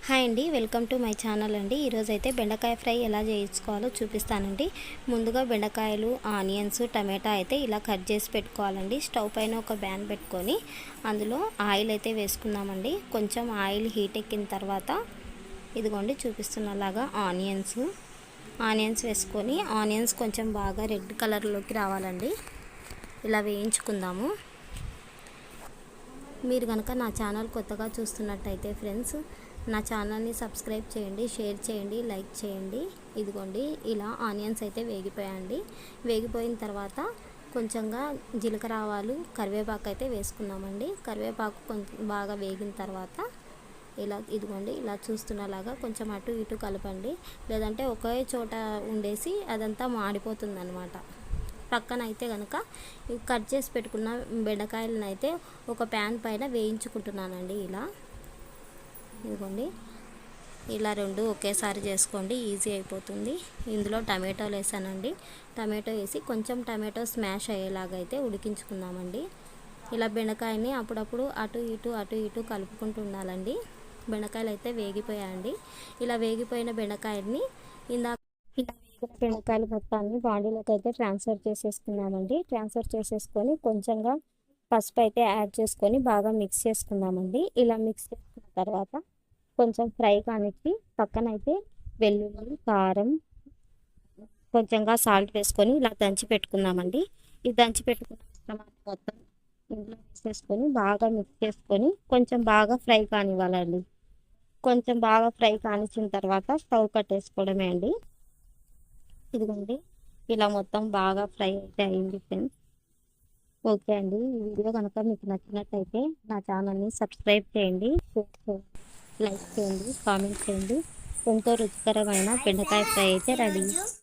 Hi అండి, welcome to my channel అండి. ఈరోజు అయితే బెండకాయ ఫ్రై ఎలా చేసుకోవాలో చూపిస్తానండి. ముందుగా బెండకాయలు, ఆనియన్స్, టమాటా అయితే ఇలా కట్ చేసి పెట్టుకోవాలండి. స్టవ్ పైన ఒక ప్యాన్ పెట్టుకొని అందులో ఆయిల్ అయితే వేసుకుందామండి. కొంచెం ఆయిల్ హీట్ ఎక్కిన తర్వాత ఇదిగోండి చూపిస్తున్నలాగా ఆనియన్స్ వేసుకొని ఆనియన్స్ కొంచెం బాగా రెడ్ కలర్లోకి రావాలండి. ఇలా వేయించుకుందాము. మీరు కనుక నా ఛానల్ కొత్తగా చూస్తున్నట్టయితే ఫ్రెండ్స్, నా ఛానల్ని సబ్స్క్రైబ్ చేయండి, షేర్ చేయండి, లైక్ చేయండి. ఇదిగోండి ఇలా ఆనియన్స్ అయితే వేగిపోయాయండి. వేగిపోయిన తర్వాత కొంచెంగా జీలకర్ర ఆవాలు, కరివేపాకు అయితే వేసుకున్నామండి. కరివేపాకు కొంచెం బాగా వేగిన తర్వాత ఇదిగోండి ఇలా చూస్తున్నలాగా కొంచెం అటు ఇటు కలపండి. లేదంటే ఒకే చోట ఉండేసి అదంతా మాడిపోతుంది అన్నమాట. పక్కన అయితే కనుక కట్ చేసి పెట్టుకున్న బెండకాయలను అయితే ఒక ప్యాన్ పైన వేయించుకుంటున్నానండి. ఇదిగోండి ఇలా రెండు ఒకేసారి చేసుకోండి, ఈజీ అయిపోతుంది. ఇందులో టమాటోలు వేసానండి. టమాటో వేసి కొంచెం టమాటో స్మాష్ అయ్యేలాగా అయితే ఉడికించుకుందామండి. ఇలా బెండకాయని అప్పుడప్పుడు అటు ఇటు కలుపుకుంటూ ఉండాలండి. బెండకాయలు అయితే వేగిపోయాయండి. ఇలా వేగిపోయిన బెండకాయని ఇలా బెండకాయలు మొత్తాన్ని బాండీలోకి అయితే ట్రాన్స్ఫర్ చేసేసుకున్నామండి. ట్రాన్స్ఫర్ చేసేసుకొని కొంచెంగా పసుపు అయితే యాడ్ చేసుకొని బాగా మిక్స్ చేసుకుందామండి. ఇలా మిక్స్ చేసుకున్న తర్వాత కొంచెం ఫ్రై కానిచ్చి పక్కన అయితే వెల్లుల్లి, కారం, కొంచెంగా సాల్ట్ వేసుకొని ఇలా దంచి పెట్టుకుందామండి. ఈ దంచి పెట్టుకున్న టమాటా మొత్తం ఇందులో వేసేసుకొని బాగా మిక్స్ చేసుకొని కొంచెం బాగా ఫ్రై కానివ్వాలండి. కొంచెం బాగా ఫ్రై కానిచ్చిన తర్వాత స్టవ్ కట్టేసుకోవడమే అండి. ఇదిగోండి ఇలా మొత్తం బాగా ఫ్రై అయితే అయింది ఫ్రెండ్స్. ఓకే అండి, ఈ వీడియో కనుక మీకు నచ్చినట్టయితే నా ఛానల్ని సబ్స్క్రైబ్ చేయండి, షేర్ చేయండి, లైక్ చేయండి, కామెంట్ చేయండి. ఎంతో రుచికరమైన బెండకాయ ఫ్రై అయితే రెడీ.